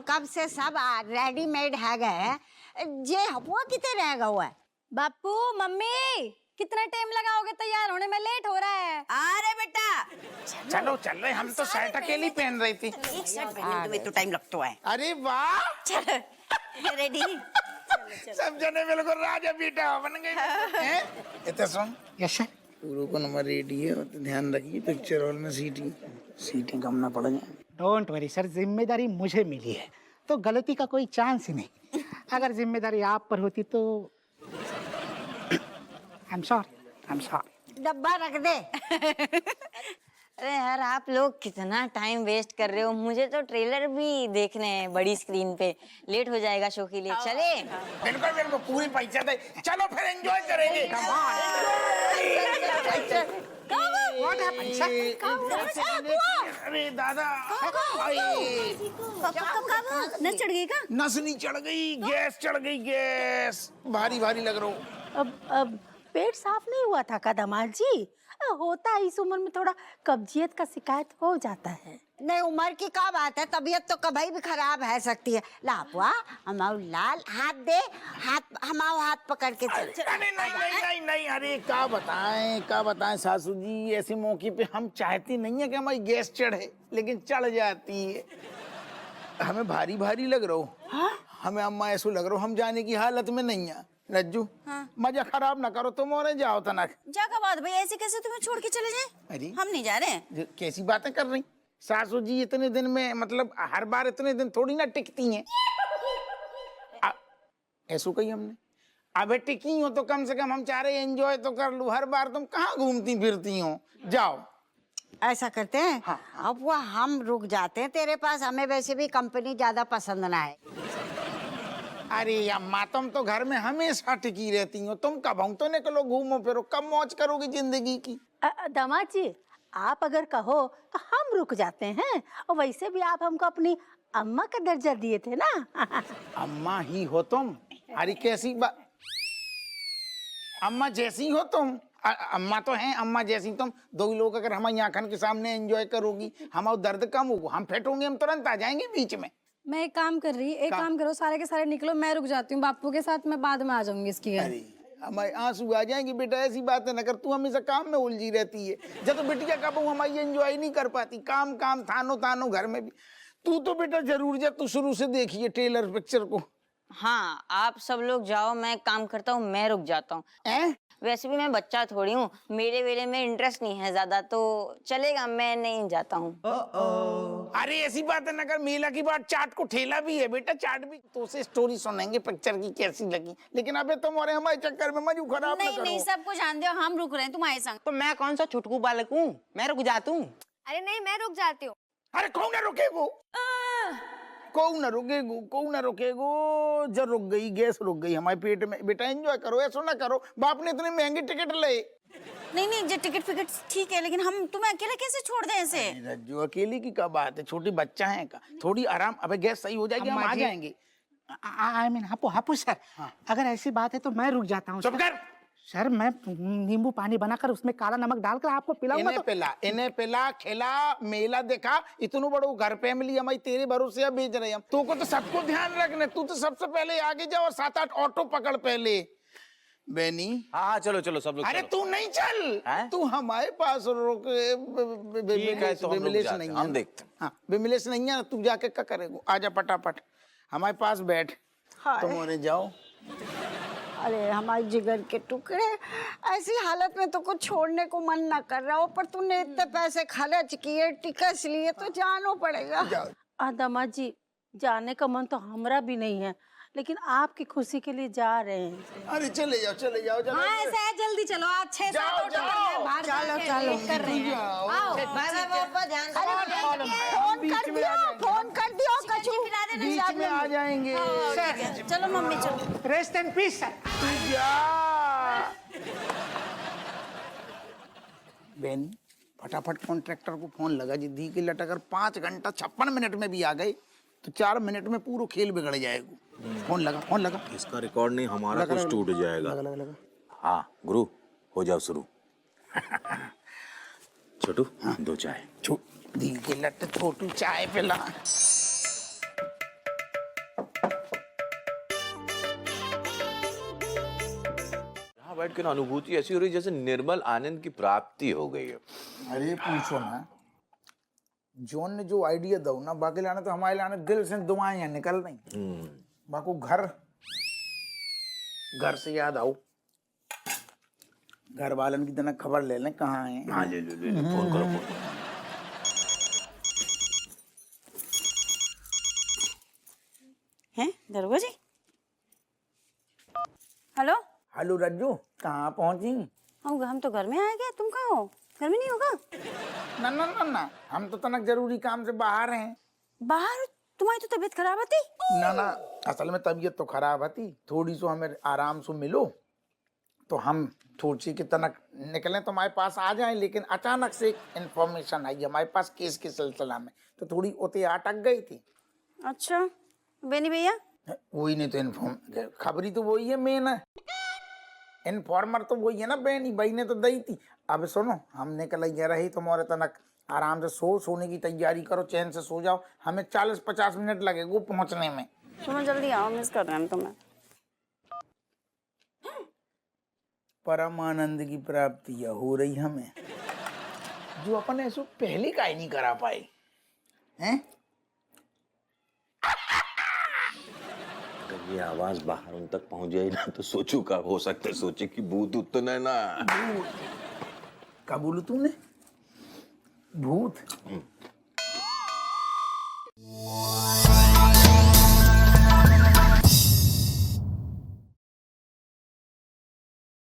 कब से सब रेडीमेड है गए जे हपुआ कितने रह गया हुआ है। बापू मम्मी कितना टाइम लगाओगे तैयार होने में, लेट हो रहा है। अरे बेटा चलो चल रहे, हम तो शर्ट अकेली पहन रही थी। एक शर्ट पहनने में तो टाइम लगता है। अरे वाह, चलो रेडी। सब जने बिल्कुल राजा बेटा बन गए हैं। इतना सुन, यस सर। पूरा को नंबर रेडी है, तो ध्यान रखिए पिक्चर हॉल में सीटें कम ना पड़ जाए। डोंट वरी सर, जिम्मेदारी मुझे मिली है तो गलती का कोई चांस ही नहीं। अगर जिम्मेदारी आप पर होती तो आई एम सॉरी। डब्बा रख दे। अरे यार आप लोग कितना टाइम वेस्ट कर रहे हो, मुझे तो ट्रेलर भी देखने हैं बड़ी स्क्रीन पे, लेट हो जाएगा शो के लिए। चले बिल्कुल बिल्कुल, पूरी पैसा दे। चलो फिर एंजॉय करेंगे। अरे दादा, नस चढ़ गई का? नस नहीं चढ़ गई, गैस चढ़ गई, गैस भारी भारी लग रहा हूँ। अब पेट साफ नहीं हुआ था का दामाद जी? होता है, इस उम्र में थोड़ा कब्जियत का शिकायत हो जाता है। नहीं उम्र की क्या बात है, तबीयत तो कभी भी खराब है सकती है। लापुआ हमारा लाल हाथ दे, हाथ हमारा हाथ पकड़ के चल। नहीं नहीं नहीं नहीं नहीं, अरे क्या बताएं सासू जी, ऐसे मौके पे हम चाहती नहीं है कि हमारी गैस चढ़े, लेकिन चढ़ जाती है। हमें भारी भारी लग रहा हो। हमें अम्मा ऐसा लग रहा हो हम जाने की हालत में नहीं है। रज्जू मजा खराब ना करो, तुम और जाओ तनक। जा का बात भाई, ऐसे कैसे तुम्हें छोड़ के चले जाए? अरे हम नहीं जा रहे हैं। कैसी बातें कर रही सासू जी, इतने दिन में मतलब हर बार इतने दिन थोड़ी ना टिकती हैं। ऐसा कही हमने, अबे टिकी हो तो कम से कम हम चाह रहे एंजॉय तो कर लूं। हर बार तुम कहाँ घूमती फिरती हो, जाओ। ऐसा करते हैं अब वो हम रुक जाते हैं तेरे पास, हमें वैसे भी कंपनी ज्यादा पसंद ना है। अरे अम्मा, तुम तो घर में हमेशा टिकी रहती हो, तुम कब तो निकलो घूमो फिरो, कब मौज करोगी जिंदगी की। दामाद जी आप अगर कहो तो हम रुक जाते हैं, और वैसे भी आप हमको अपनी अम्मा का दर्जा दिए थे ना। अम्मा ही हो तुम। अरे कैसी बात, अम्मा जैसी हो तुम। अम्मा तो हैं, अम्मा जैसी तुम। दो लोग अगर हमारी आंखन के सामने एंजॉय करोगी, हमारा दर्द कम होगा, हम फेंटोगे, हम तुरंत आ जाएंगे बीच में। मैं एक काम कर रही, एक काम करो, सारे के सारे निकलो, मैं रुक जाती हूँ बापू के साथ, मैं बाद में आ जाऊंगी इसकी। अरे हमारे आंसू आ जाएंगे बेटा, ऐसी बातें न कर, तू हमेशा काम में उलझी रहती है। जब तो बिटिया का बहू हमारी एंजॉय नहीं कर पाती, काम काम थानो तानो घर में भी। तू तो बेटा जरूर जा, तू शुरू से देखिए ट्रेलर पिक्चर को। हाँ आप सब लोग जाओ, मैं काम करता हूँ, मैं रुक जाता हूँ। वैसे भी मैं बच्चा थोड़ी हूँ, मेरे वेले में इंटरेस्ट नहीं है ज्यादा, तो चलेगा, मैं नहीं जाता हूँ। अरे ऐसी बात है ना कर, मेला की बात, चाट को ठेला भी है बेटा, चाट भी। तो उसे स्टोरी सुनेंगे पिक्चर की कैसी लगी, लेकिन अबे तुम और हमारे चक्कर में मजू खराब ना करो। नहीं सबको जान दो, हम रुक रहे हैं तुम्हारे संग। तो मैं कौन सा छुटकू बालक हूँ, मैं रुक जाता हूँ। अरे नहीं मैं रुक जाती हूँ। अरे कौन ना रुकेगो, कौन ना रुकेगो, कौन ना रुकेगो। जब रुक गई गैस, रुक गई हमारे पेट में। बेटा एंजॉय करो, ऐसा ना करो, बाप ने इतने महंगे टिकट ले। नहीं जो टिकट फिकट ठीक है, लेकिन हम तुम्हें अकेले कैसे छोड़ दें ऐसे? रज्जू अकेली की क्या बात है, छोटी बच्चा है का, थोड़ी आराम। अबे गैस सही हो जाएगी, हम आ जाएंगे। आई मीन हापू सर, अगर ऐसी बात है तो मैं रुक जाता हूँ। चुप कर सर, मैं नींबू पानी बनाकर उसमें काला नमक डालकर आपको पिलाऊंगा। इन्हें पिला खिला, मेला देखा, इतनों बड़ो घर फैमिली हमारी तेरे भरोसे बेच रहे हम। तू को तो सबको ध्यान रखना, तू तो सबसे पहले आगे जाओ और 7-8 ऑटो पकड़ पहले। बेनी हाँ चलो चलो सब लोग। अरे तू नहीं चल, तू हमारे पास रुक। बिमलेश नहीं है, हम देखते। हाँ बिमलेश नहीं है, तू जाके क्या करेगा, आजा फटाफट हमारे पास बैठ। तुम और जाओ। अरे हमारे जिगर के टुकड़े, ऐसी हालत में तो कुछ छोड़ने को मन ना कर रहा हो, पर तूने इतने पैसे खर्च किए, टिकट लिए, तो जानो पड़ेगा। दामाद जी जाने का मन तो हमरा भी नहीं है, लेकिन आपकी खुशी के लिए जा रहे हैं। अरे चले जाओ चले जाओ। हाँ ऐसा है, जल्दी चलो, आज 6-7 ऑटो बाहर चलो कर रहे हैं। आओ फोन कर दियो कछु, बीच में आ जाएंगे। चलो मम्मी चलो। Rest and peace sir. Beni फटाफट कॉन्ट्रैक्टर को फोन लगा, जिद्दी की लट। अगर 5 घंटा 56 मिनट में भी आ गए तो 4 मिनट में पूरा खेल बिगड़ जाएगा। फोन लगा, फोन लगा। इसका रिकॉर्ड नहीं, हमारा कुछ टूट जाएगा। लगा। हाँ गुरु हो जाओ शुरू। छोटू हाँ 2 चाय। दी की लट छोटू चाय पिला। बैठ के ना अनुभूति ऐसी हो रही है जैसे निर्मल आनंद की प्राप्ति हो गई है। अरे पूछो ना, जॉन ने जो आइडिया दो ना, बाकी लाने तो हमारे लाने दिल से दुआएं हैं निकल रही। बाको घर से याद आओ, घर वालन की तरह खबर ले लें कहाँ हैं। हाँ ले फोन करो फोन। हैं दरोगा जी? हेलो, हेलो रज्जू, कहाँ पहुंची? हम तो घर में आ गए, तुम कहाँ हो? घर में नहीं होगा? ना ना ना ना, हम तो तनक जरूरी काम से बाहर हैं। बाहर? तुम्हारी तो तबीयत खराब थी। ना ना, असल में तबीयत तो खराब थी, थोड़ी सो हमें आराम से मिलो तो हम थोड़ी की तनक निकले तो हमारे पास आ जाएं, लेकिन अचानक से एक इन्फॉर्मेशन आई हमारे पास केस के सिलसिला में, तो थोड़ी उते अटक गई थी। अच्छा, बेनी भैया? वही नहीं तो इन्फॉर्म, खबरी तो वही है मेन है, इन्फॉर्मर तो वही है ना, बेनी भाई ने तो दी थी। अब सुनो, हम निकल रही तुम्हारे तनक आराम से सोने की तैयारी करो, चैन से सो जाओ, हमें 40-50 मिनट लगेगा पहुंचने में। तुम्हें जल्दी आओ, मिस कर रहे हैं तुम्हें। परमानंद की प्राप्ति हो रही हमें, जो अपन ऐसा पहले का ही नहीं करा पाए हैं। अगर ये आवाज बाहर उन तक पहुंच जाए ना तो सोचू का हो सकता है, सोचे कि भूत उत तो नहीं ना। क्या बोलू तूने? भूत?